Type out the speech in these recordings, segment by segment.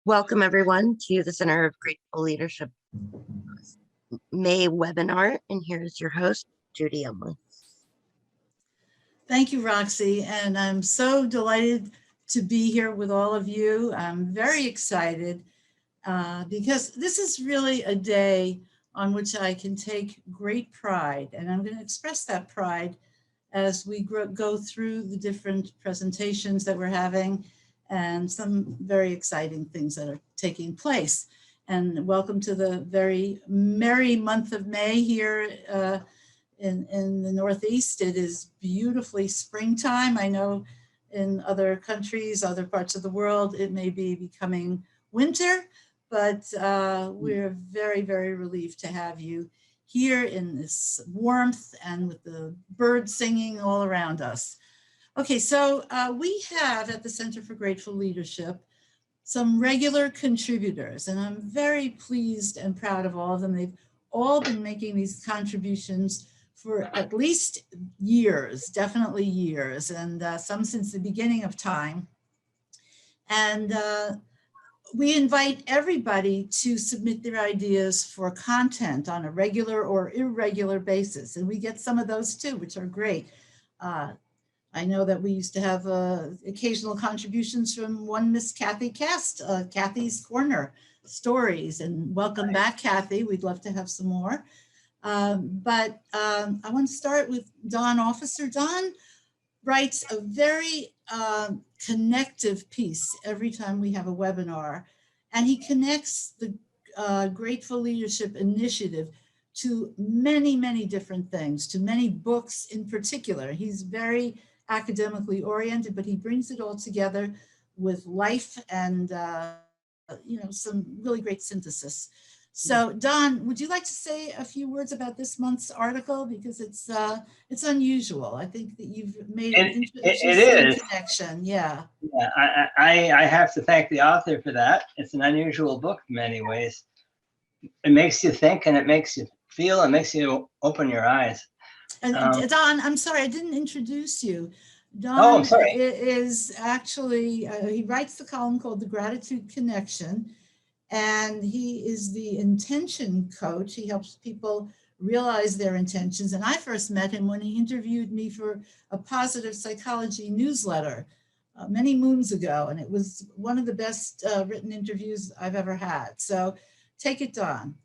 Welcome everyone to the Center of Grateful Leadership May webinar, and here's your host, Judy Emily. Thank you, Roxy, and I'm so delighted to be here with all of you. I'm very excited because this is really a day on which I can take great pride, and I'm going to express that pride as we go through the different presentations that we're having and some very exciting things that are taking place. And welcome to the very merry month of May here in the Northeast. It is beautifully springtime. I know in other countries, other parts of the world, it may be becoming winter, but we're very, very relieved to have you here in this warmth and with the birds singing all around us. Okay, so we have at the Center for Grateful Leadership some regular contributors, and I'm very pleased and proud of all of them. They've all been making these contributions for at least years, definitely years, and some since the beginning of time. And we invite everybody to submit their ideas for content on a regular or irregular basis, and we get some of those too, which are great. I know that we used to have occasional contributions from one Miss Kathy Cast, Kathy's Corner Stories, and welcome back, Kathy. We'd love to have some more. But I want to start with Don Officer. Don writes a very connective piece every time we have a webinar, and he connects the Grateful Leadership Initiative to many, many different things, to many books in particular. He's very academically oriented, but he brings it all together with life and some really great synthesis. So Don, would you like to say a few words about this month's article? Because it's unusual. I think that you've made an interesting connection. Yeah. Yeah, I have to thank the author for that. It's an unusual book in many ways. It makes you think, and it makes you feel, it makes you open your eyes. And Don, I'm sorry, I didn't introduce you. Don is actually, he writes the column called The Gratitude Connection, and he is the intention coach. He helps people realize their intentions. And I first met him when he interviewed me for a positive psychology newsletter many moons ago. And it was one of the best written interviews I've ever had. So take it, Don.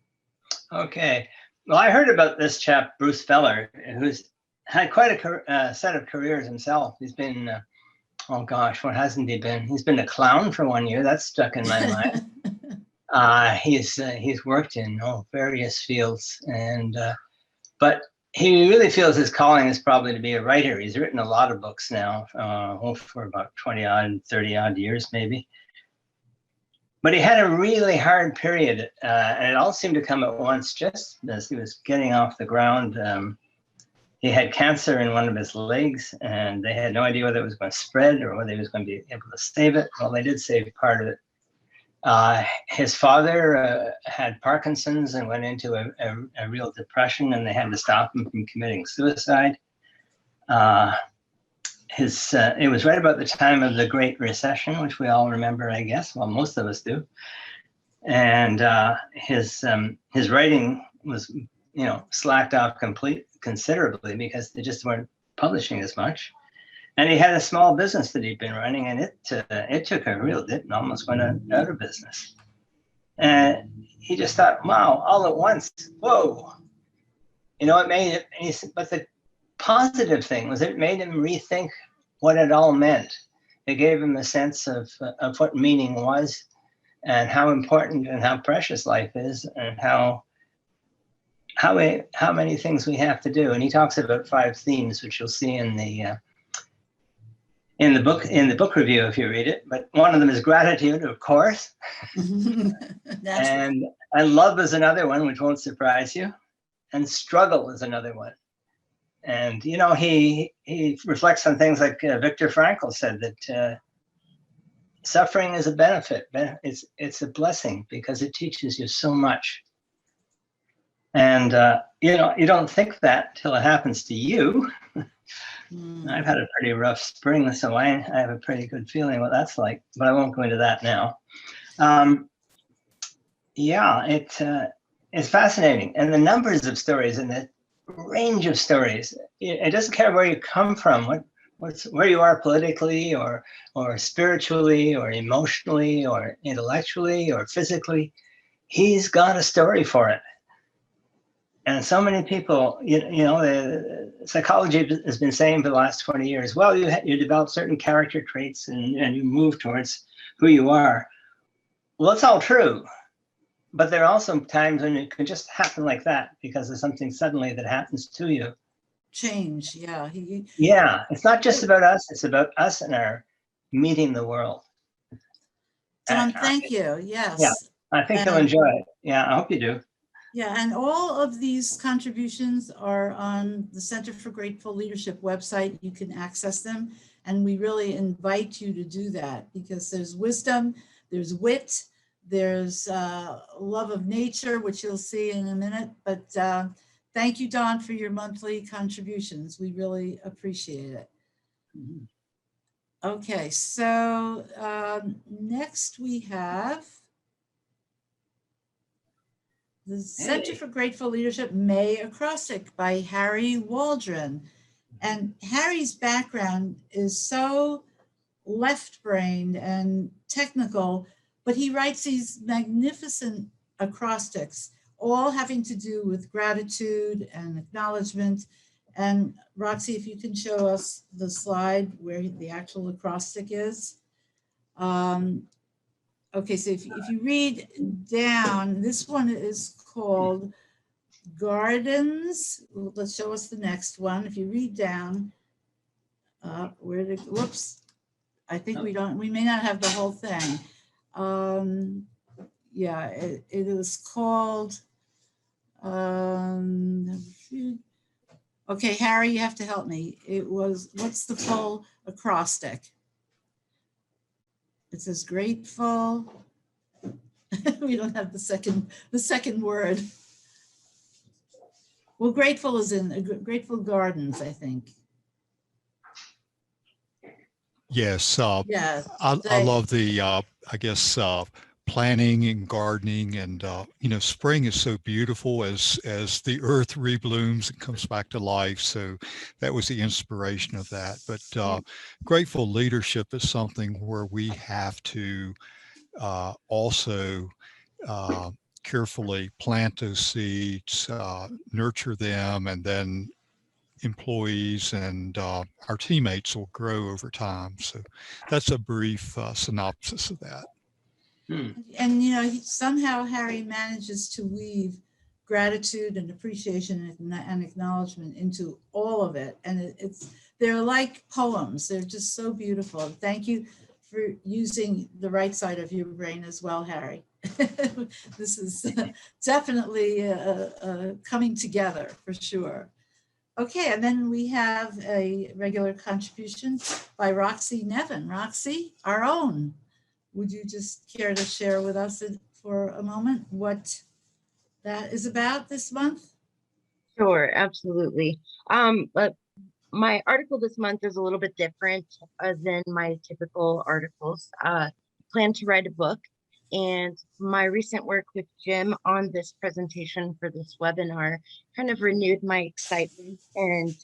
Okay. Well, I heard about this chap, Bruce Feller, who's had quite a set of careers himself. He's been, oh gosh, what hasn't he been? He's been a clown for 1 year. That's stuck in my mind. He's worked in various fields, and but he really feels his calling is probably to be a writer. He's written a lot of books now, for about 20 odd, 30 odd years maybe. But he had a really hard period, and it all seemed to come at once just as he was getting off the ground. He had cancer in one of his legs, and they had no idea whether it was going to spread or whether he was going to be able to save it. Well, they did save part of it. His father had Parkinson's and went into a real depression, and they had to stop him from committing suicide. It was right about the time of the Great Recession, which we all remember, I guess. Well, most of us do. And his writing was, slacked off considerably because they just weren't publishing as much. And he had a small business that he'd been running, and it took a real dip and almost went out of business. And he just thought, wow, all at once, whoa. It made it, but the positive thing was it made him rethink what it all meant. It gave him a sense of what meaning was, and how important and how precious life is, and how many things we have to do. And he talks about 5 themes, which you'll see in the book review if you read it. But one of them is gratitude, of course. and love is another one, which won't surprise you. And struggle is another one. And he reflects on things like Viktor Frankl said, that suffering is a benefit. It's a blessing because it teaches you so much. And you don't think that till it happens to you. I've had a pretty rough spring, so I have a pretty good feeling what that's like, but I won't go into that now. Yeah, it's fascinating, and the numbers of stories and the range of stories. It doesn't care where you come from, where you are politically, or spiritually, or emotionally, or intellectually, or physically. He's got a story for it. And so many people, the psychology has been saying for the last 20 years, well, you develop certain character traits and you move towards who you are. Well, it's all true. But there are also times when it can just happen like that because of something suddenly that happens to you. Change, yeah. Yeah, it's not just about us, it's about us and our meeting the world. Don, thank you. Yes. Yeah, I think you'll enjoy it. Yeah, I hope you do. Yeah, and all of these contributions are on the Center for Grateful Leadership website. You can access them, and we really invite you to do that because there's wisdom, there's wit, there's love of nature, which you'll see in a minute. But thank you, Don, for your monthly contributions. We really appreciate it. Okay, so next we have the Center for Grateful Leadership May acrostic by Harry Waldron. And Harry's background is so left-brained and technical, but he writes these magnificent acrostics, all having to do with gratitude and acknowledgement. And Roxy, if you can show us the slide where the actual acrostic is. Okay, so if you read down, this one is called Gardens. Let's show us the next one. If you read down, whoops, I think we may not have the whole thing. Yeah, it is called, okay, Harry, you have to help me. What's the full acrostic? It says grateful. We don't have the second word. Well, grateful is in Grateful Gardens, I think. Yes. Yeah. I love the, I guess, planting and gardening, and spring is so beautiful as the earth reblooms and comes back to life. So that was the inspiration of that. But grateful leadership is something where we have to also carefully plant those seeds, nurture them, and then employees and our teammates will grow over time. So that's a brief synopsis of that. And somehow Harry manages to weave gratitude and appreciation and acknowledgement into all of it, and they're like poems. They're just so beautiful. Thank you for using the right side of your brain as well, Harry. This is definitely coming together for sure. Okay, and then we have a regular contribution by Roxy Nevin. Roxy, our own. Would you just care to share with us for a moment what that is about this month? Sure, absolutely. But my article this month is a little bit different than my typical articles. Plan to write a book, and my recent work with Jim on this presentation for this webinar kind of renewed my excitement and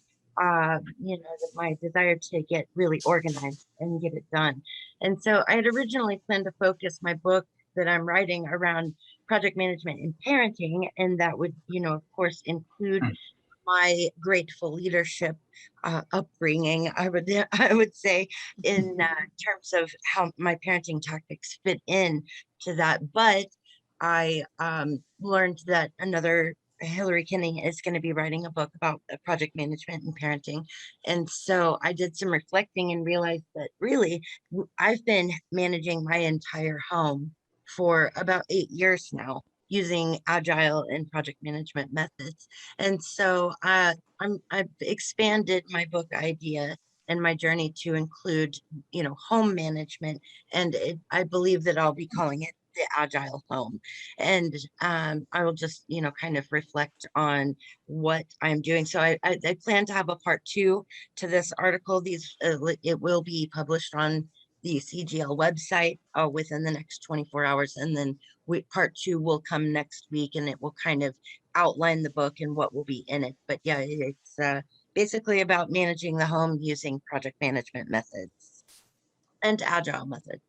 my desire to get really organized and get it done. And so I had originally planned to focus my book that I'm writing around project management and parenting, and that would, of course, include my grateful leadership upbringing. I would say in terms of how my parenting tactics fit in to that. But I learned that Hillary Kinney is going to be writing a book about project management and parenting. And so I did some reflecting and realized that really I've been managing my entire home for about 8 years now, using agile and project management methods. And so I've expanded my book idea and my journey to include, home management. And I believe that I'll be calling it the agile home. And I will just, kind of reflect on what I'm doing. So I plan to have a part 2 to this article. It will be published on the CGL website within the next 24 hours. And then part 2 will come next week, and it will kind of outline the book and what will be in it. But yeah, it's basically about managing the home using project management methods and agile methods.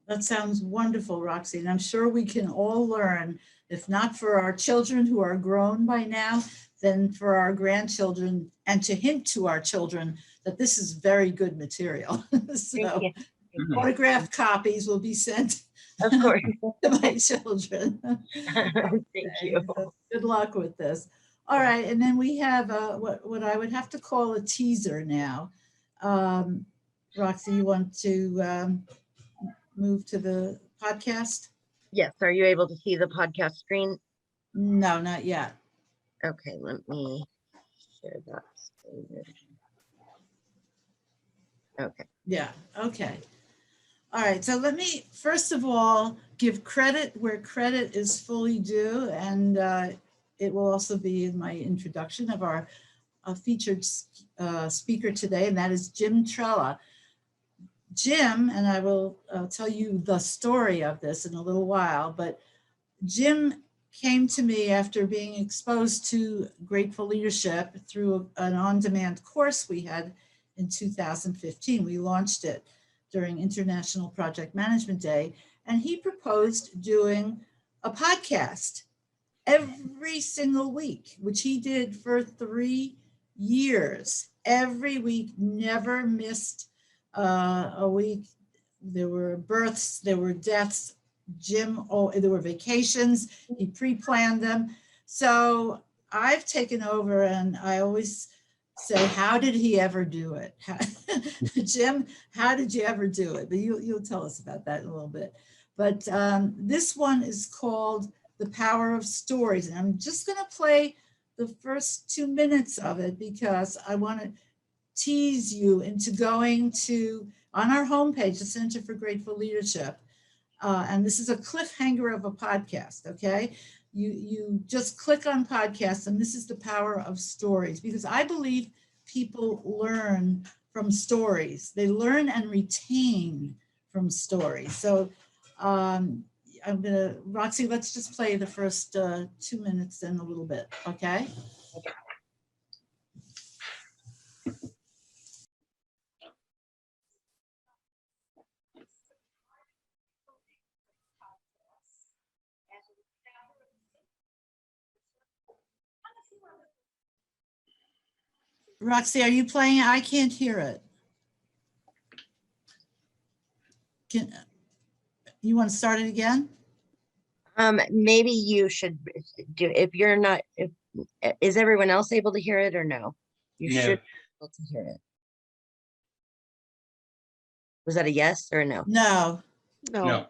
That sounds wonderful, Roxy. And I'm sure we can all learn, if not for our children who are grown by now, then for our grandchildren, and to hint to our children that this is very good material. So autographed copies will be sent Of course. to my children. Thank you. So good luck with this. All right, and then we have what I would have to call a teaser now. Roxy, you want to move to the podcast? Yes. Are you able to see the podcast screen? No, not yet. Okay, let me share that screen. Okay. Yeah, okay. All right, so let me first of all give credit where credit is fully due, and it will also be in my introduction of our featured speaker today, and that is Jim Trela. Jim, and I will tell you the story of this in a little while, but Jim came to me after being exposed to Grateful Leadership through an on-demand course we had in 2015. We launched it during International Project Management Day, and he proposed doing a podcast every single week, which he did for 3 years. Every week, never missed a week. There were births, there were deaths. Jim, there were vacations. He pre-planned them. So I've taken over, and I always say, how did he ever do it? Jim, how did you ever do it? But you'll tell us about that in a little bit. But this one is called The Power of Stories. And I'm just going to play the first 2 minutes of it because I want to tease you into going to, on our homepage, the Center for Grateful Leadership. And this is a cliffhanger of a podcast, okay? You just click on podcasts, and this is The Power of Stories, because I believe people learn from stories. They learn and retain from stories. So Roxy, let's just play the first 2 minutes and a little bit, okay? Okay. Roxy, are you playing? I can't hear it. You want to start it again? Maybe you should do, if you're not, is everyone else able to hear it or no? You should be able to hear it. Was that a yes or a no? No. No.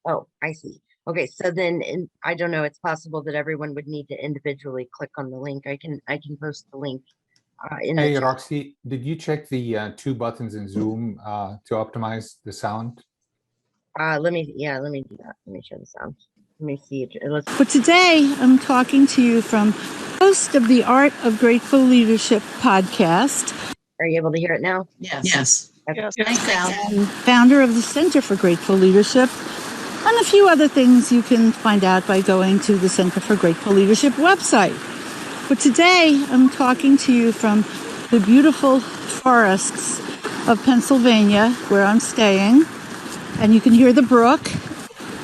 Oh, I see. Okay, so then I don't know, it's possible that everyone would need to individually click on the link. I can post the link. Hey, Roxy, did you check the 2 buttons in Zoom to optimize the sound? Let me do that. Let me share the sound. Let me see. But today I'm talking to you from host of the Art of Grateful Leadership podcast. Are you able to hear it now? Yes. Okay. Yes. Thanks, Al. And founder of the Center for Grateful Leadership, and a few other things you can find out by going to the Center for Grateful Leadership website. But today I'm talking to you from the beautiful forests of Pennsylvania, where I'm staying, and you can hear the brook.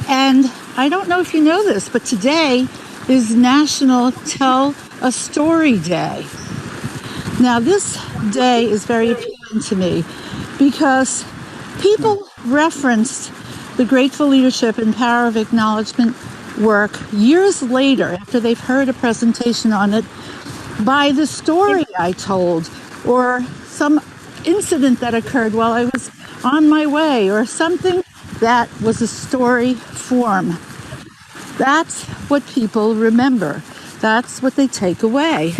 And I don't know if you know this, but today is National Tell a Story Day. Now, this day is very appealing to me because people referenced the Grateful Leadership and Power of Acknowledgement work years later after they've heard a presentation on it by the story I told or some incident that occurred while I was on my way or something that was a story form. That's what people remember. That's what they take away.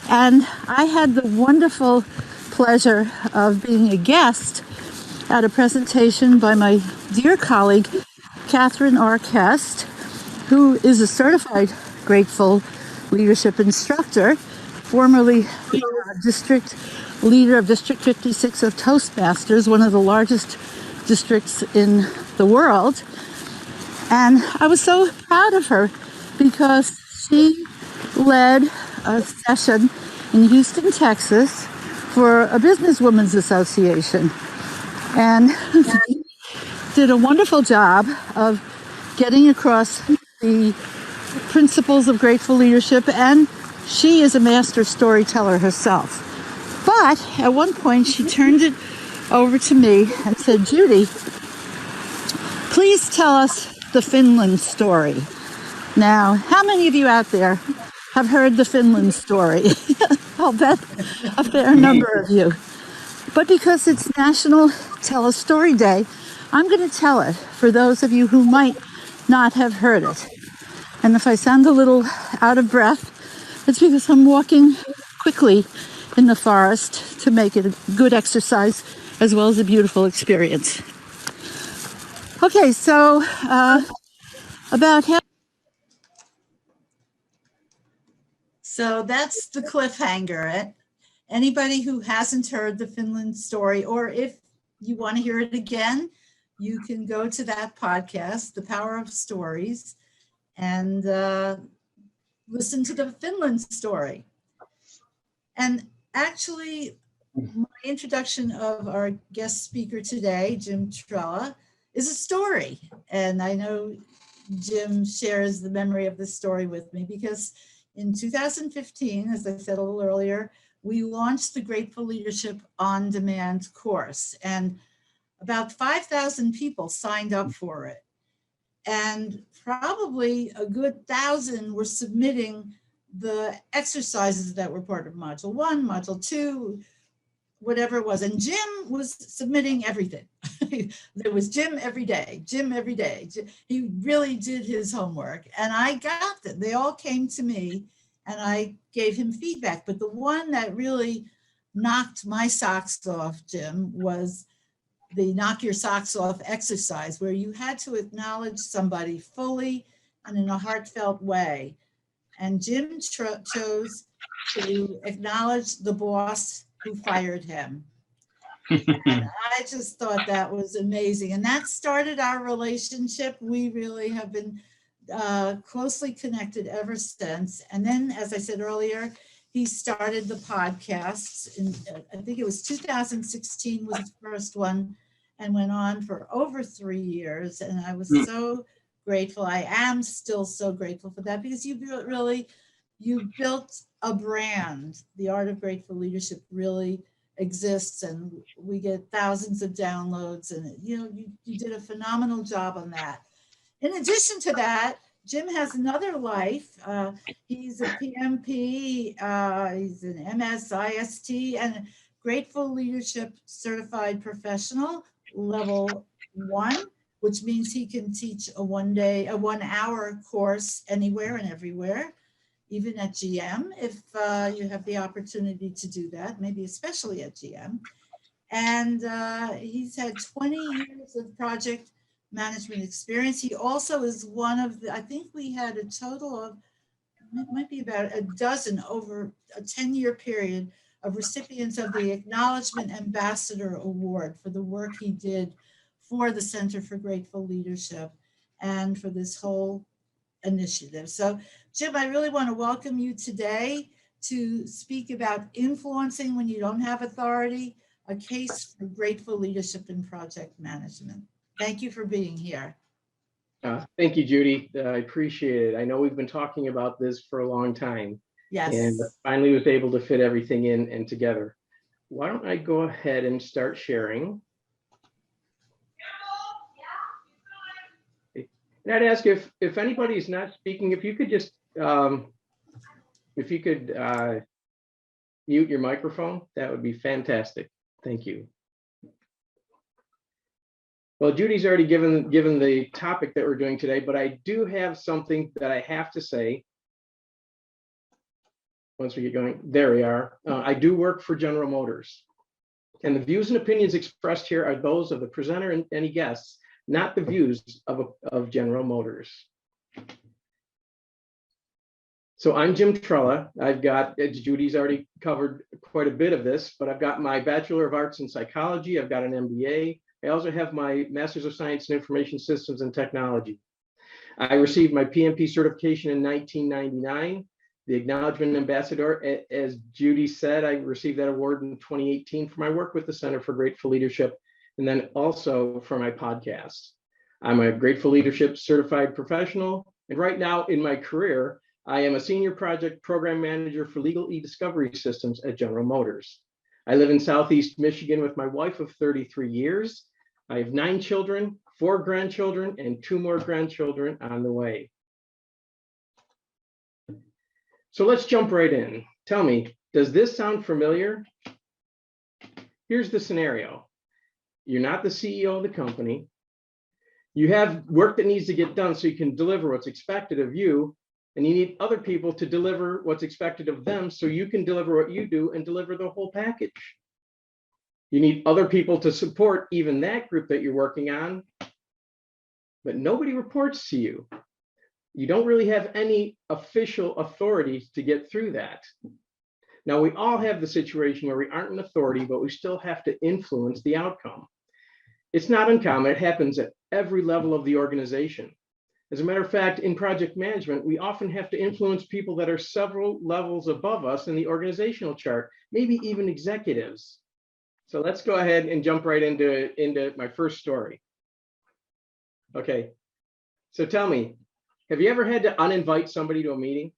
And I had the wonderful pleasure of being a guest at a presentation by my dear colleague, Catherine Arquest, who is a certified Grateful Leadership instructor, formerly district leader of District 56 of Toastmasters, one of the largest districts in the world. And I was so proud of her because she led a session in Houston, Texas for a businesswomen's association, and did a wonderful job of getting across the principles of grateful leadership. And she is a master storyteller herself. But at one point she turned it over to me and said, "Judy, please tell us the Finland story." Now, how many of you out there have heard the Finland story? I'll bet a fair number of you. But because it's National Tell a Story Day, I'm going to tell it for those of you who might not have heard it. And if I sound a little out of breath, it's because I'm walking quickly in the forest to make it a good exercise as well as a beautiful experience. Okay, so So that's the cliffhanger. Anybody who hasn't heard the Finland story, or if you want to hear it again, you can go to that podcast, The Power of Stories, and listen to the Finland story. And actually, my introduction of our guest speaker today, Jim Trela, is a story. And I know Jim shares the memory of this story with me because in 2015, as I said a little earlier, we launched the Grateful Leadership On Demand course, and about 5,000 people signed up for it. And probably a good 1,000 were submitting the exercises that were part of Module 1, Module 2, whatever it was. And Jim was submitting everything. There was Jim every day, Jim every day. He really did his homework. And I got them. They all came to me and I gave him feedback. But the one that really knocked my socks off, Jim, was the knock your socks off exercise, where you had to acknowledge somebody fully and in a heartfelt way. And Jim chose to acknowledge the boss who fired him. And I just thought that was amazing. And that started our relationship. We really have been closely connected ever since. And then, as I said earlier, he started the podcasts. I think it was 2016 was the first one, and went on for over 3 years. And I was so grateful. I am still so grateful for that, because you built a brand. The Art of Grateful Leadership really exists, and we get thousands of downloads, and you did a phenomenal job on that. In addition to that, Jim has another life. He's a PMP, he's an MSIST, and Grateful Leadership Certified Professional, level 1, which means he can teach a 1-hour course anywhere and everywhere, even at GM, if you have the opportunity to do that, maybe especially at GM. And he's had 20 years of project management experience. He also is one of the, I think we had a total of, it might be about a dozen over a 10-year period of recipients of the Acknowledgement Ambassador Award for the work he did for the Center for Grateful Leadership and for this whole initiative. So Jim, I really want to welcome you today to speak about influencing when you don't have authority, a case for grateful leadership in project management. Thank you for being here. Thank you, Judy. I appreciate it. I know we've been talking about this for a long time. Yes. And finally was able to fit everything in and together. Why don't I go ahead and start sharing? And I'd ask if anybody's not speaking, if you could just, mute your microphone, that would be fantastic. Thank you. Well, Judy's already given the topic that we're doing today, but I do have something that I have to say. Once we get going, there we are. I do work for General Motors, and the views and opinions expressed here are those of the presenter and any guests, not the views of General Motors. So I'm Jim Trela. I've got, Judy's already covered quite a bit of this, but I've got my Bachelor of Arts in Psychology. I've got an MBA. I also have my Master's of Science in Information Systems and Technology. I received my PMP certification in 1999. The Acknowledgement Ambassador, as Judy said, I received that award in 2018 for my work with the Center for Grateful Leadership, and then also for my podcast. I'm a Grateful Leadership certified professional, and right now in my career, I am a Senior Project Program Manager for Legal E-Discovery Systems at General Motors. I live in Southeast Michigan with my wife of 33 years. I have 9 children, 4 grandchildren, and 2 more grandchildren on the way. So let's jump right in. Tell me, does this sound familiar? Here's the scenario. You're not the CEO of the company. You have work that needs to get done so you can deliver what's expected of you, and you need other people to deliver what's expected of them so you can deliver what you do and deliver the whole package. You need other people to support even that group that you're working on, but nobody reports to you. You don't really have any official authority to get through that. Now, we all have the situation where we aren't an authority, but we still have to influence the outcome. It's not uncommon. It happens at every level of the organization. As a matter of fact, in project management, we often have to influence people that are several levels above us in the organizational chart, maybe even executives. So let's go ahead and jump right into my first story. Okay, so tell me, have you ever had to uninvite somebody to a meeting?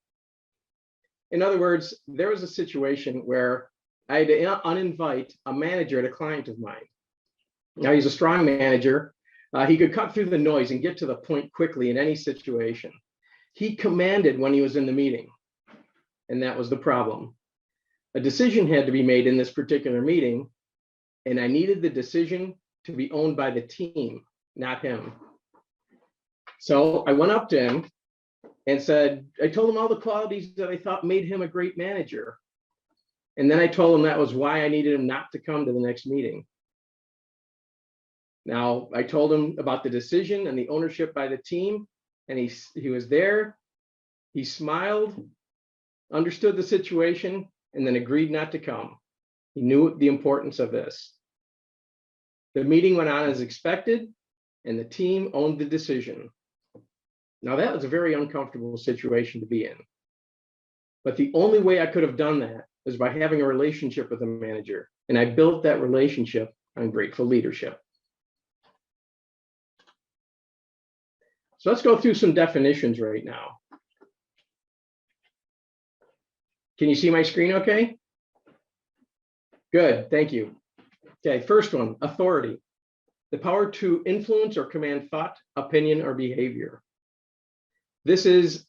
In other words, there was a situation where I had to uninvite a manager at a client of mine. Now, he's a strong manager. He could cut through the noise and get to the point quickly in any situation. He commanded when he was in the meeting, and that was the problem. A decision had to be made in this particular meeting, and I needed the decision to be owned by the team, not him. So I went up to him and said, I told him all the qualities that I thought made him a great manager. And then I told him that was why I needed him not to come to the next meeting. Now, I told him about the decision and the ownership by the team, and he was there. He smiled, understood the situation, and then agreed not to come. He knew the importance of this. The meeting went on as expected, and the team owned the decision. Now, that was a very uncomfortable situation to be in. But the only way I could have done that is by having a relationship with a manager. And I built that relationship on grateful leadership. So let's go through some definitions right now. Can you see my screen okay? Good, thank you. Okay, first one, authority. The power to influence or command thought, opinion, or behavior. This is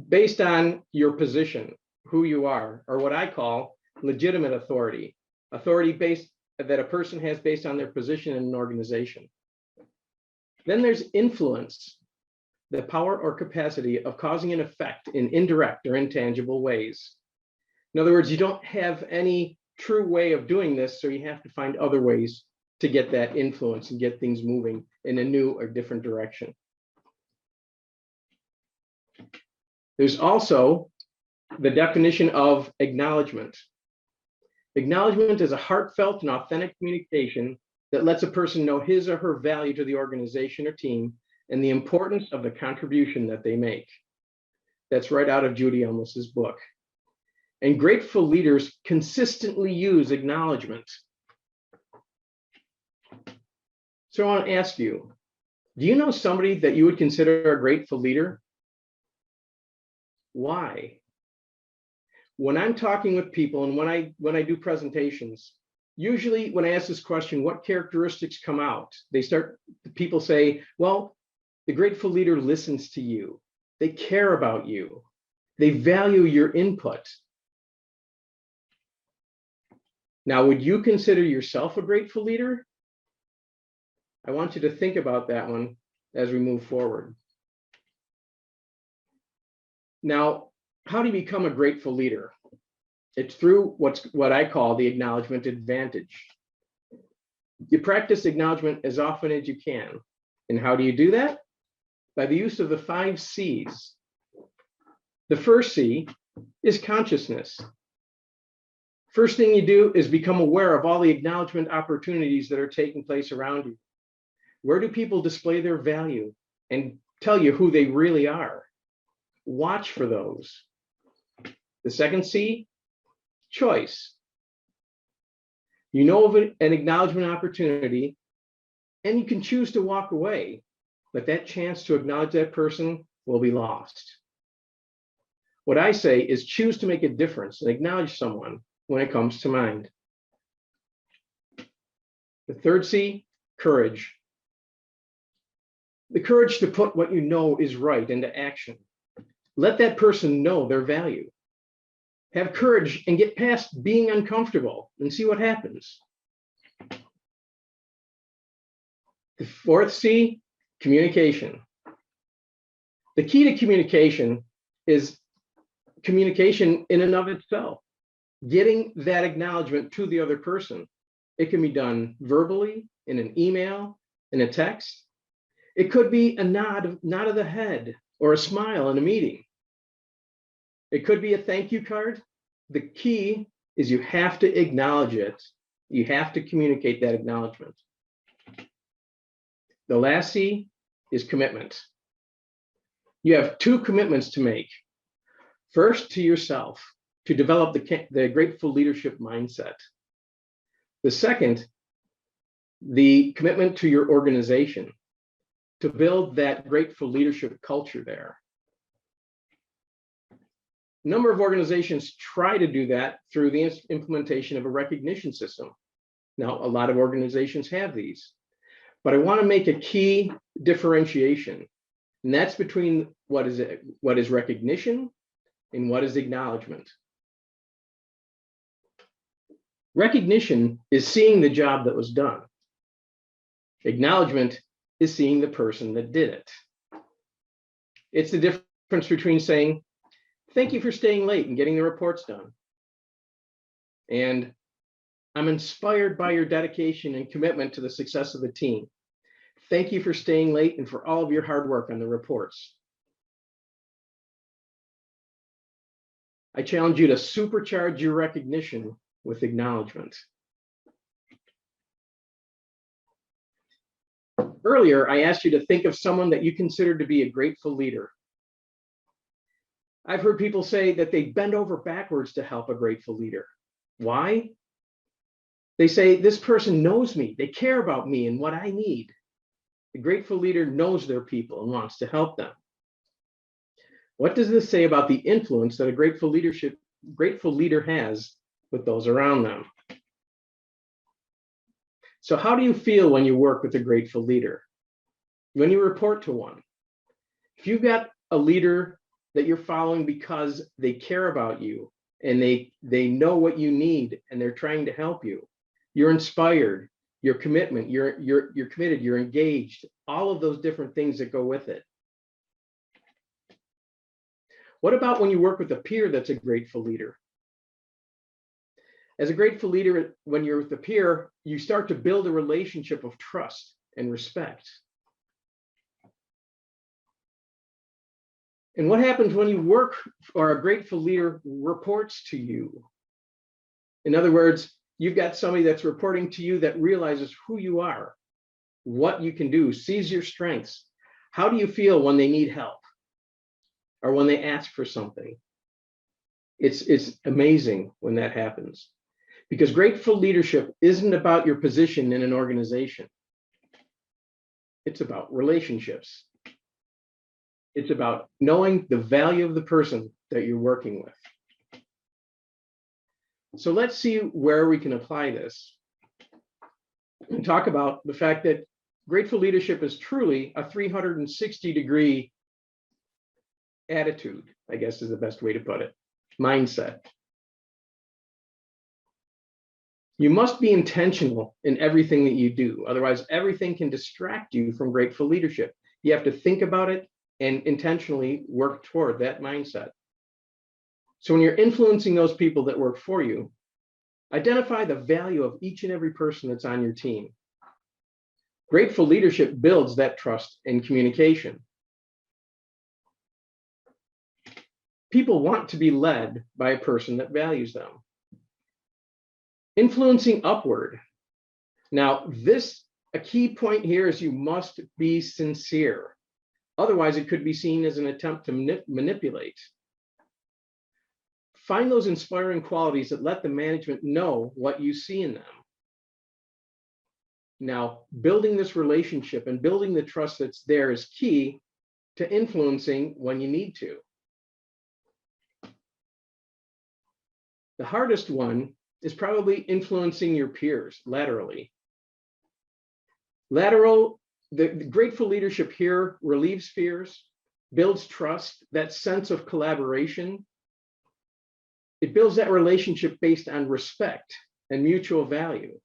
based on your position, who you are, or what I call legitimate authority. Authority based that a person has based on their position in an organization. Then there's influence, the power or capacity of causing an effect in indirect or intangible ways. In other words, you don't have any true way of doing this, so you have to find other ways to get that influence and get things moving in a new or different direction. There's also the definition of acknowledgement. Acknowledgement is a heartfelt and authentic communication that lets a person know his or her value to the organization or team and the importance of the contribution that they make. That's right out of Judy Elmos's book. And grateful leaders consistently use acknowledgement. So I want to ask you, do you know somebody that you would consider a grateful leader? Why? When I'm talking with people and when I do presentations, usually when I ask this question, what characteristics come out? People say, well, the grateful leader listens to you. They care about you. They value your input. Now, would you consider yourself a grateful leader? I want you to think about that one as we move forward. Now, how do you become a grateful leader? It's through what I call the acknowledgement advantage. You practice acknowledgement as often as you can. And how do you do that? By the use of the 5 C's. The first C is consciousness. First thing you do is become aware of all the acknowledgement opportunities that are taking place around you. Where do people display their value and tell you who they really are? Watch for those. The second C, choice. You know of an acknowledgement opportunity and you can choose to walk away, but that chance to acknowledge that person will be lost. What I say is choose to make a difference and acknowledge someone when it comes to mind. The third C, courage. The courage to put what you know is right into action. Let that person know their value. Have courage and get past being uncomfortable and see what happens. The fourth C, communication. The key to communication is communication in and of itself. Getting that acknowledgement to the other person. It can be done verbally, in an email, in a text. It could be a nod of the head or a smile in a meeting. It could be a thank you card. The key is you have to acknowledge it. You have to communicate that acknowledgement. The last C is commitment. You have two commitments to make. First, to yourself, to develop the grateful leadership mindset. The second, the commitment to your organization, to build that grateful leadership culture there. A number of organizations try to do that through the implementation of a recognition system. Now, a lot of organizations have these, but I want to make a key differentiation, and that's between what is recognition and what is acknowledgement. Recognition is seeing the job that was done. Acknowledgement is seeing the person that did it. It's the difference between saying, thank you for staying late and getting the reports done. And I'm inspired by your dedication and commitment to the success of the team. Thank you for staying late and for all of your hard work on the reports. I challenge you to supercharge your recognition with acknowledgement. Earlier, I asked you to think of someone that you consider to be a grateful leader. I've heard people say that they bend over backwards to help a grateful leader. Why? They say, this person knows me, they care about me and what I need. The grateful leader knows their people and wants to help them. What does this say about the influence that a grateful leader has with those around them? So how do you feel when you work with a grateful leader? When you report to one? If you've got a leader that you're following because they care about you and they know what you need and they're trying to help you, you're inspired, you're committed, you're engaged, all of those different things that go with it. What about when you work with a peer that's a grateful leader? As a grateful leader, when you're with a peer, you start to build a relationship of trust and respect. And what happens when you work or a grateful leader reports to you? In other words, you've got somebody that's reporting to you that realizes who you are, what you can do, sees your strengths. How do you feel when they need help or when they ask for something? It's amazing when that happens, because grateful leadership isn't about your position in an organization. It's about relationships. It's about knowing the value of the person that you're working with. So let's see where we can apply this and talk about the fact that grateful leadership is truly a 360-degree attitude, I guess is the best way to put it, mindset. You must be intentional in everything that you do. Otherwise, everything can distract you from grateful leadership. You have to think about it and intentionally work toward that mindset. So when you're influencing those people that work for you, identify the value of each and every person that's on your team. Grateful leadership builds that trust and communication. People want to be led by a person that values them. Influencing upward. Now, a key point here is you must be sincere. Otherwise, it could be seen as an attempt to manipulate. Find those inspiring qualities that let the management know what you see in them. Now, building this relationship and building the trust that's there is key to influencing when you need to. The hardest one is probably influencing your peers laterally. The grateful leadership here relieves fears, builds trust, that sense of collaboration. It builds that relationship based on respect and mutual value.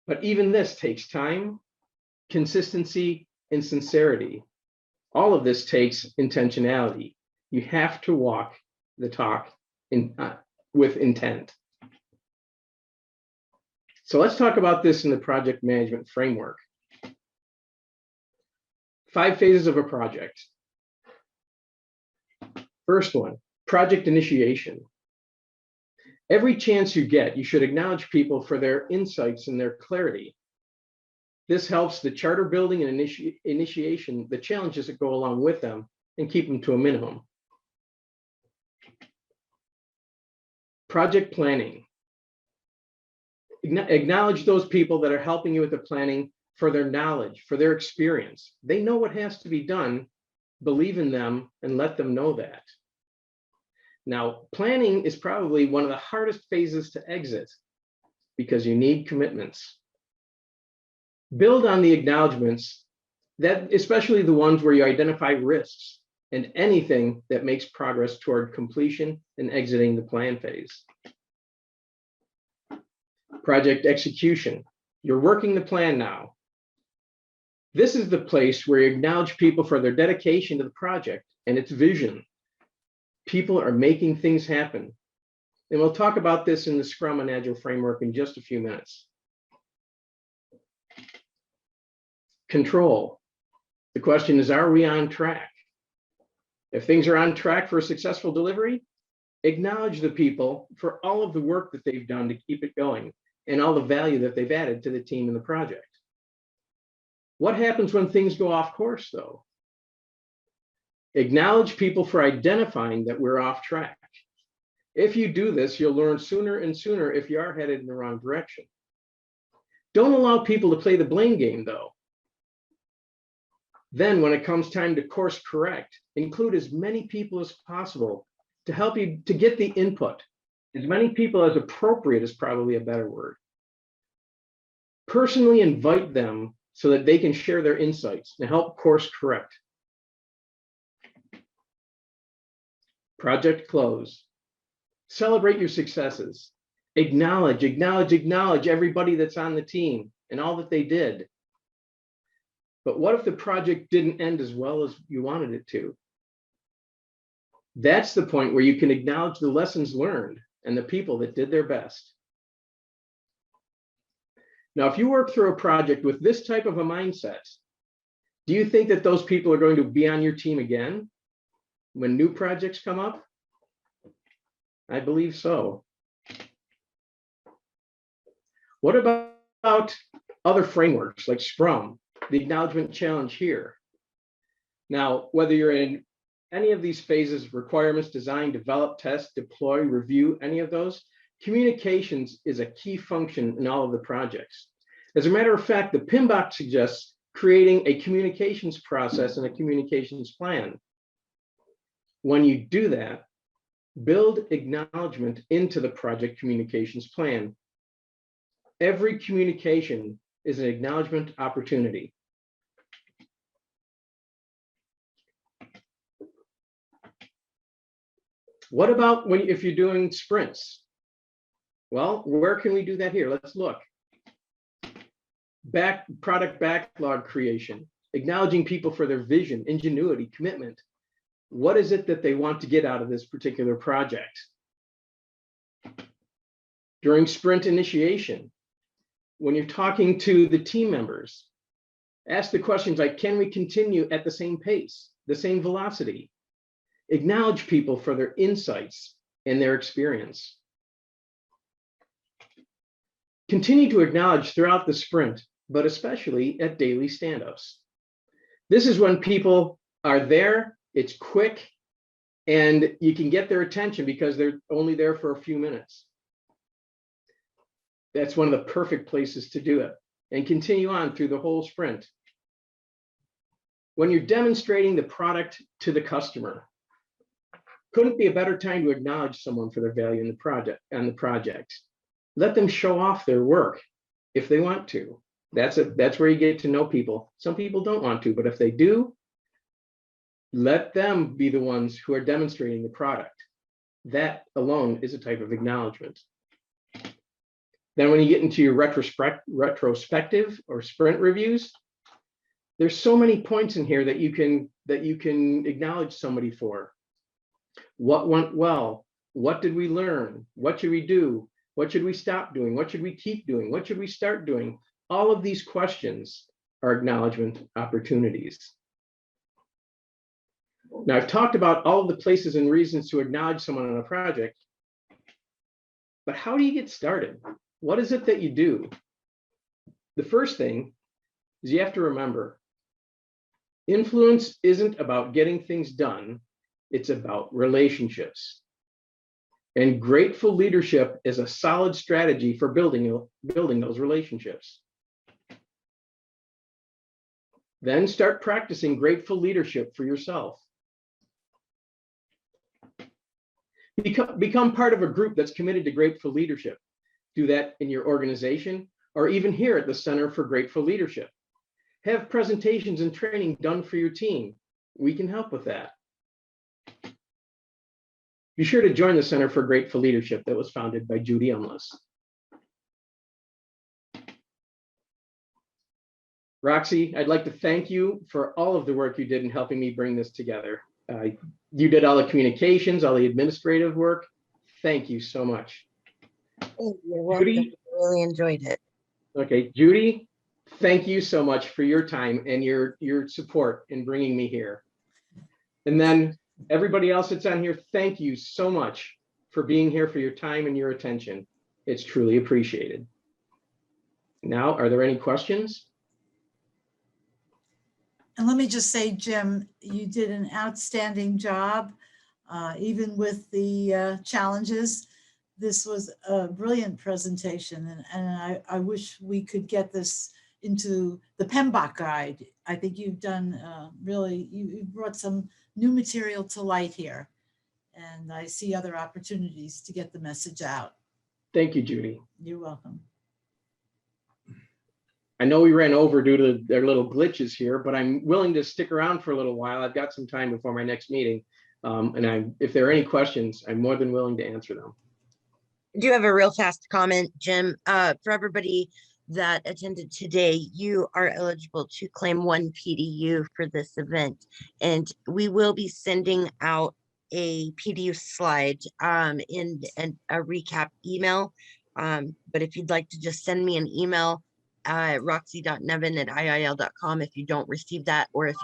But even this takes time, consistency, and sincerity. All of this takes intentionality. You have to walk the talk with intent. So let's talk about this in the project management framework. 5 phases of a project. First one, project initiation. Every chance you get, you should acknowledge people for their insights and their clarity. This helps the charter building and initiation, the challenges that go along with them, and keep them to a minimum. Project planning. Acknowledge those people that are helping you with the planning for their knowledge, for their experience. They know what has to be done. Believe in them and let them know that. Now, planning is probably one of the hardest phases to exit because you need commitments. Build on the acknowledgements, that especially the ones where you identify risks and anything that makes progress toward completion and exiting the plan phase. Project execution. You're working the plan now. This is the place where you acknowledge people for their dedication to the project and its vision. People are making things happen. And we'll talk about this in the Scrum and Agile framework in just a few minutes. Control. The question is, are we on track? If things are on track for a successful delivery, acknowledge the people for all of the work that they've done to keep it going and all the value that they've added to the team and the project. What happens when things go off course, though? Acknowledge people for identifying that we're off track. If you do this, you'll learn sooner and sooner if you are headed in the wrong direction. Don't allow people to play the blame game, though. Then when it comes time to course correct, include as many people as possible to help you to get the input. As many people as appropriate is probably a better word. Personally invite them so that they can share their insights and help course correct. Project close. Celebrate your successes. Acknowledge everybody that's on the team and all that they did. But what if the project didn't end as well as you wanted it to? That's the point where you can acknowledge the lessons learned and the people that did their best. Now, if you work through a project with this type of a mindset, do you think that those people are going to be on your team again when new projects come up? I believe so. What about other frameworks like SCRUM, the acknowledgement challenge here? Now, whether you're in any of these phases, requirements, design, develop, test, deploy, review, any of those, communications is a key function in all of the projects. As a matter of fact, the PMBOK suggests creating a communications process and a communications plan. When you do that, build acknowledgement into the project communications plan. Every communication is an acknowledgement opportunity. What about if you're doing sprints? Well, where can we do that here? Let's look. Product backlog creation, acknowledging people for their vision, ingenuity, commitment. What is it that they want to get out of this particular project? During sprint initiation, when you're talking to the team members, ask the questions like, can we continue at the same pace, the same velocity? Acknowledge people for their insights and their experience. Continue to acknowledge throughout the sprint, but especially at daily stand-ups. This is when people are there, it's quick, and you can get their attention because they're only there for a few minutes. That's one of the perfect places to do it, and continue on through the whole sprint. When you're demonstrating the product to the customer, couldn't be a better time to acknowledge someone for their value in the project. Let them show off their work if they want to. That's where you get to know people. Some people don't want to, but if they do, let them be the ones who are demonstrating the product. That alone is a type of acknowledgement. Then when you get into your retrospective or sprint reviews, there's so many points in here that you can acknowledge somebody for. What went well? What did we learn? What should we do? What should we stop doing? What should we keep doing? What should we start doing? All of these questions are acknowledgement opportunities. Now, I've talked about all of the places and reasons to acknowledge someone on a project, but how do you get started? What is it that you do? The first thing is you have to remember, influence isn't about getting things done, it's about relationships. And grateful leadership is a solid strategy for building those relationships. Then start practicing grateful leadership for yourself. Become part of a group that's committed to grateful leadership. Do that in your organization or even here at the Center for Grateful Leadership. Have presentations and training done for your team. We can help with that. Be sure to join the Center for Grateful Leadership that was founded by Judy Umlas. Roxy, I'd like to thank you for all of the work you did in helping me bring this together. You did all the communications, all the administrative work. Thank you so much. You're welcome. Judy? I really enjoyed it. Okay, Judy, thank you so much for your time and your support in bringing me here. And then everybody else that's on here, thank you so much for being here, for your time and your attention. It's truly appreciated. Now, are there any questions? And let me just say, Jim, you did an outstanding job, even with the challenges. This was a brilliant presentation, and I wish we could get this into the PMBOK guide. I think you've done really, you brought some new material to light here, and I see other opportunities to get the message out. Thank you, Judy. You're welcome. I know we ran over due to their little glitches here, but I'm willing to stick around for a little while. I've got some time before my next meeting. And if there are any questions, I'm more than willing to answer them. I do have a real fast comment, Jim. For everybody that attended today, you are eligible to claim 1 PDU for this event. And we will be sending out a PDU slide in a recap email. But if you'd like to just send me an email, roxy.nevin@iil.com if you don't receive that, or if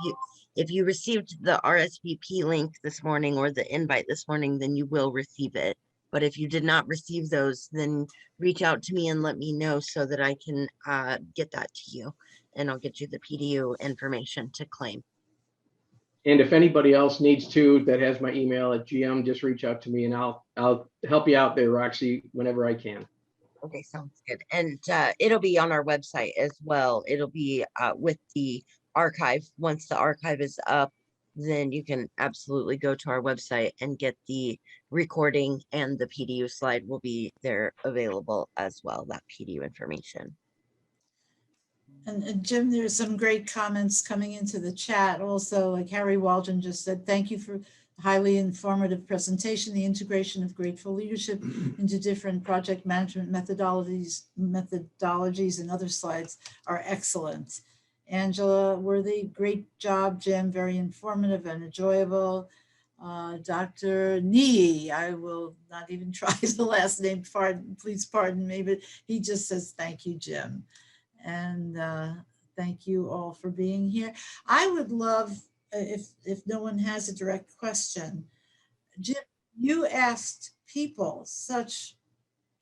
you received the RSVP link this morning or the invite this morning, then you will receive it. But if you did not receive those, then reach out to me and let me know so that I can get that to you, and I'll get you the PDU information to claim. And if anybody else needs to that has my email at GM, just reach out to me and I'll help you out there, Roxy, whenever I can. Okay, sounds good. And it'll be on our website as well. It'll be with the archive. Once the archive is up, then you can absolutely go to our website and get the recording, and the PDU slide will be there available as well, that PDU information. And Jim, there's some great comments coming into the chat. Also, like Harry Waldron just said, thank you for highly informative presentation. The integration of grateful leadership into different project management methodologies and other slides are excellent. Angela Worthy, great job, Jim. Very informative and enjoyable. Dr. Nee, I will not even try the last name, please pardon me, but he just says, thank you, Jim. And thank you all for being here. I would love if no one has a direct question, Jim, you asked people such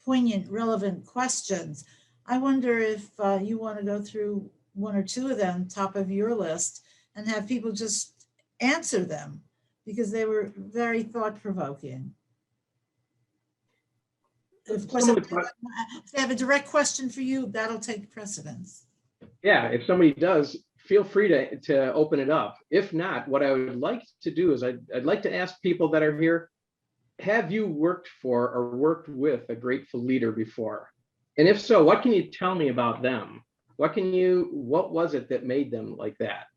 poignant, relevant questions. I wonder if you want to go through one or two of them, top of your list, and have people just answer them because they were very thought-provoking. Of course, if they have a direct question for you, that'll take precedence. Yeah, if somebody does, feel free to open it up. If not, what I would like to do is I'd like to ask people that are here, have you worked for or worked with a grateful leader before? And if so, what can you tell me about them? What was it that made them like that?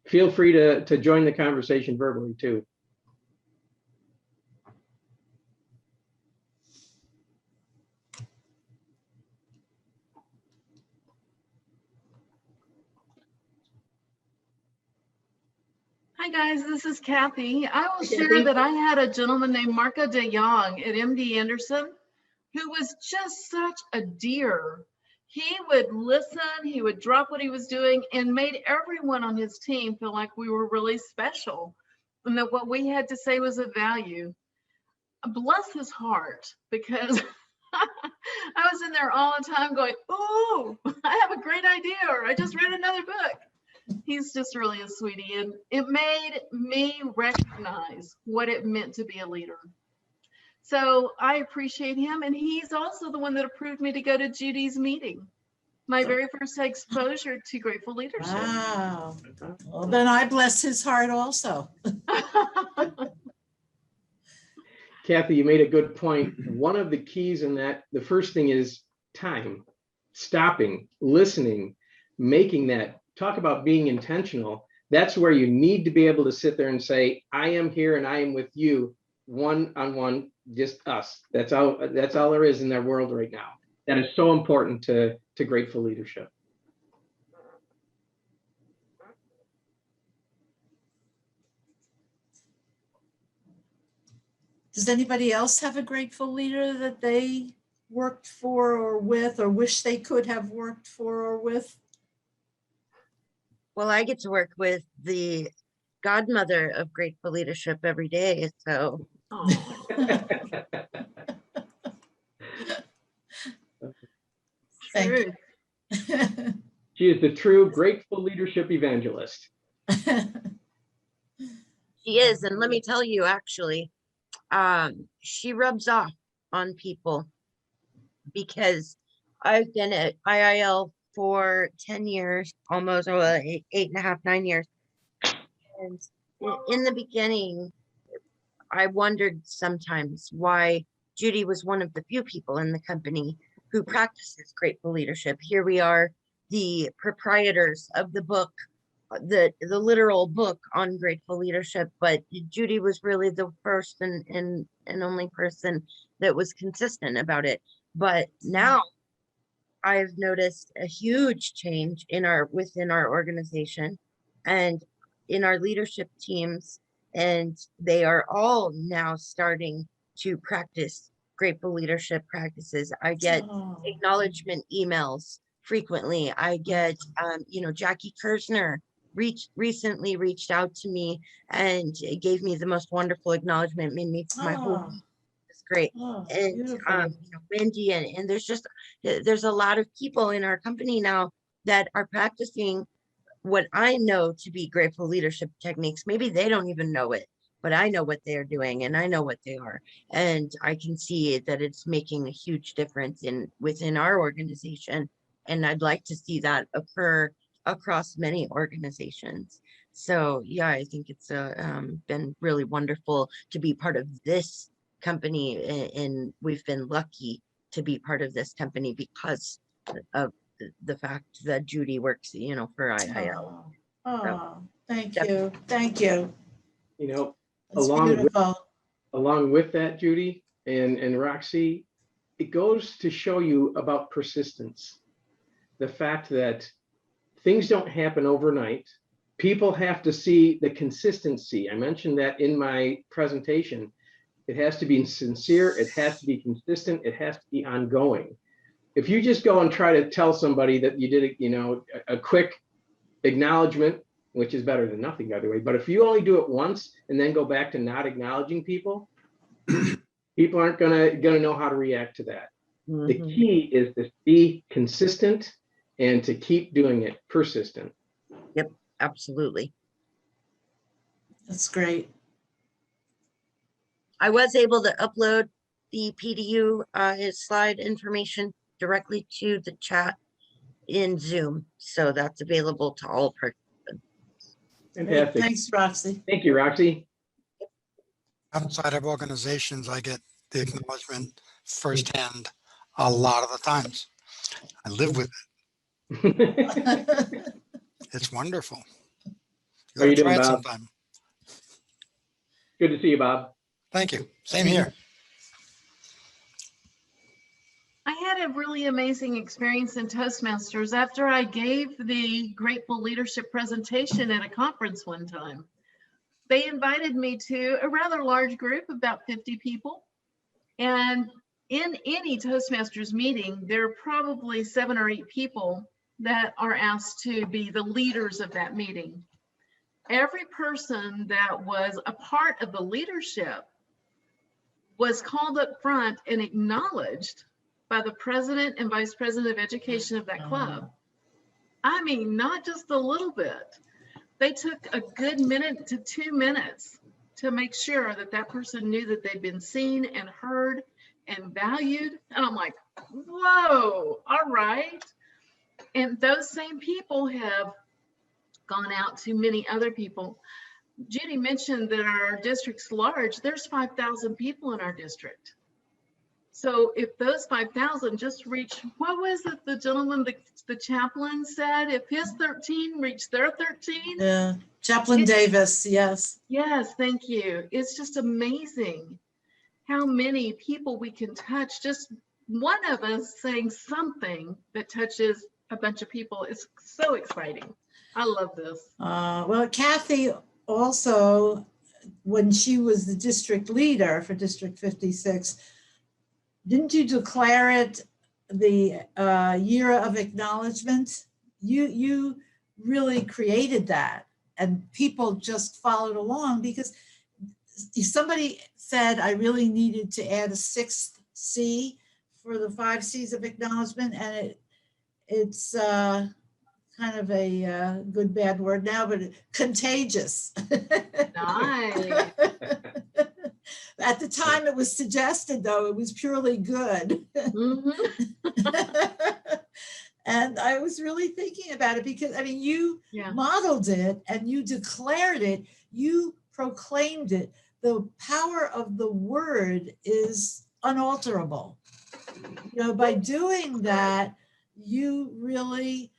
Feel free to join the conversation verbally too. Hi guys, this is Kathy. I will Hey, share Kathy. that I had a gentleman named Marco de Jong at MD Anderson who was just such a dear. He would listen, he would drop what he was doing and made everyone on his team feel like we were really special and that what we had to say was of value. Bless his heart, because I was in there all the time going, oh, I have a great idea, or I just read another book. He's just really a sweetie, and it made me recognize what it meant to be a leader. So I appreciate him, and he's also the one that approved me to go to Judy's meeting, my very first exposure to grateful leadership. Wow. Well, then I bless his heart also. Kathy, you made a good point. One of the keys in that, the first thing is time, stopping, listening, making that. Talk about being intentional. That's where you need to be able to sit there and say, I am here and I am with you, one-on-one, just us. That's all there is in their world right now. That is so important to grateful leadership. Does anybody else have a grateful leader that they worked for or with, or wish they could have worked for or with? Well, I get to work with the godmother of grateful leadership every day. So Thank True. you. She is the true grateful leadership evangelist. she is. And let me tell you, actually, she rubs off on people because I've been at IIL for 10 years, almost 8.5, 9 years. And in the beginning, I wondered sometimes why Judy was one of the few people in the company who practices grateful leadership. Here we are, the proprietors of the book, the literal book on grateful leadership, but Judy was really the first and only person that was consistent about it. But now I've noticed a huge change within our organization and in our leadership teams, and they are all now starting to practice grateful leadership practices. I get acknowledgement emails frequently. I get, Jackie Kirsner recently reached out to me and gave me the most wonderful acknowledgement, made me my whole week was great. And Wendy, and there's a lot of people in our company now that are practicing what I know to be grateful leadership techniques. Maybe they don't even know it, but I know what they're doing and I know what they are. And I can see that it's making a huge difference within our organization. And I'd like to see that occur across many organizations. So yeah, I think it's been really wonderful to be part of this company, and we've been lucky to be part of this company because of the fact that Judy works, for IIL. Thank you. Thank you. That's along with that, Judy and Roxy, it goes to show you about persistence. The fact that things don't happen overnight. People have to see the consistency. I mentioned that in my presentation. It has to be sincere. It has to be consistent. It has to be ongoing. If you just go and try to tell somebody that you did a quick acknowledgement which is better than nothing, by the way. But if you only do it once and then go back to not acknowledging people, people aren't gonna know how to react to that. The Mhm. key is to be consistent and to keep doing it, persistent. Absolutely. That's great. I was able to upload the PDU his slide information directly to the chat in Zoom, so that's available to all participants. Great. Fantastic. Thanks, Roxy. Thank you, Roxy. Outside of organizations, I get the acknowledgement firsthand a lot of the times. I live with it. It's wonderful. You How you ought to doing, try it Bob? sometime. Good to see you, Bob. Thank you. Same here. I had a really amazing experience in Toastmasters after I gave the Grateful Leadership presentation at a conference one time. They invited me to a rather large group, about 50 people. And in any Toastmasters meeting, there are probably 7 or 8 people that are asked to be the leaders of that meeting. Every person that was a part of the leadership was called up front and acknowledged by the president and vice president of education of that club. I mean, not just a little bit. They took a good minute to 2 minutes to make sure that that person knew that they'd been seen and heard and valued. And I'm like, whoa, all right. And those same people have gone out to many other people. Judy mentioned that our district's large. There's 5,000 people in our district. So if those 5,000 just reach, what was it the gentleman, the chaplain said, if his 13 reached their 13? Yeah, Chaplain Davis, yes. Yes, thank you. It's just amazing how many people we can touch. Just one of us saying something that touches a bunch of people. It's so exciting. I love this. Well, Kathy also, when she was the district leader for District 56, didn't you declare it the year of acknowledgement? You really created that, and people just followed along because somebody said I really needed to add a 6th C for the 5 C's of acknowledgement, and it's kind of a good bad word now, but contagious. Nice. At the time it was suggested, though, it was purely good. And I was really thinking about it because, I mean, you modeled it and you declared it, you proclaimed it. The power of the word is unalterable. You know, by doing that, you really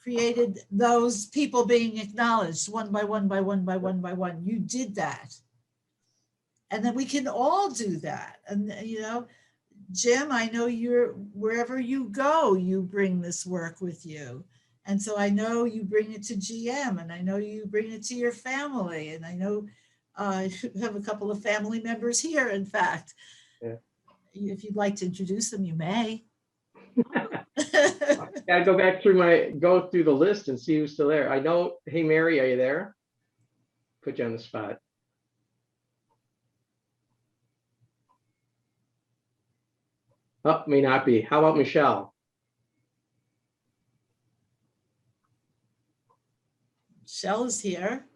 created those people being acknowledged one by one by one by one by one. You did that. And then we can all do that. And, you know, Jim, I know you're, wherever you go, you bring this work with you. And so I know you bring it to GM, and I know you bring it to your family. And I know you have a couple of family members here, in fact. Yeah. If you'd like to introduce them, you may. Gotta go through the list and see who's still there. I know, hey, Mary, are you there? Put you on the spot. Oh, may not be. How about Michelle? Michelle is here.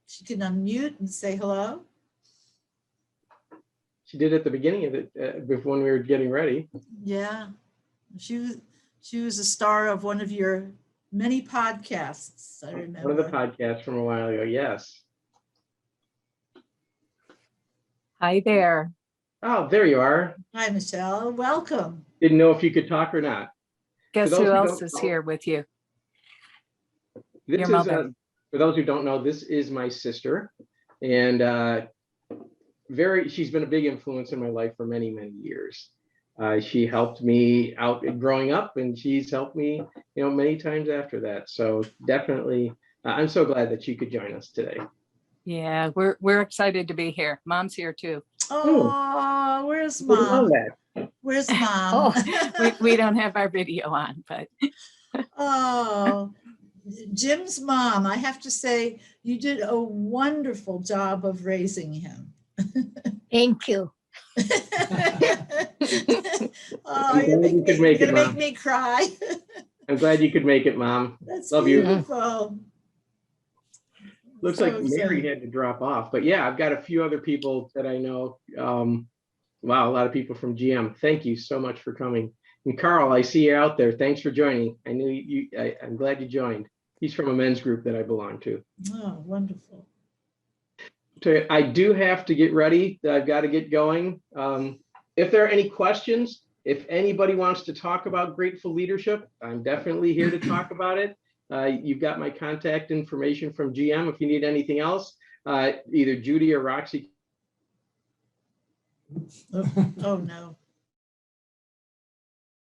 She can unmute and say hello. She did at the beginning of it, before when we were getting ready. Yeah, she was a star of one of your many podcasts, I remember. One of the podcasts from a while ago, yes. Hi there. Oh, there you are. Hi, Michelle. Welcome. Didn't know if you could talk or not. Guess those who who else don't is know- here with you? This Your is, mother. for those who don't know, this is my sister, and she's been a big influence in my life for many, many years. She helped me out growing up, and she's helped me, you know, many times after that. So definitely, I'm so glad that you could join us today. Yeah, we're excited to be here. Mom's here too. Oh, where's Wouldn't know Mom? that. Where's Mom? Oh, we don't have our video on, but Oh, Jim's mom, I have to say, you did a wonderful job of raising him. Thank you. Oh, I'm glad you could make you're it, gonna Mom. make me cry. I'm glad you could make it, Mom. That's Love you. beautiful. Looks So like Mary excited. had to drop off, but yeah, I've got a few other people that I know. Wow, a lot of people from GM. Thank you so much for coming. And Carl, I see you out there. Thanks for joining. I knew you, I'm glad you joined. He's from a men's group that I belong to. Oh, wonderful. So I do have to get ready. I've got to get going. If there are any questions, if anybody wants to talk about grateful leadership, I'm definitely here to talk about it. You've got my contact information from GM. If you need anything else, either Judy or Roxy. Oh, no.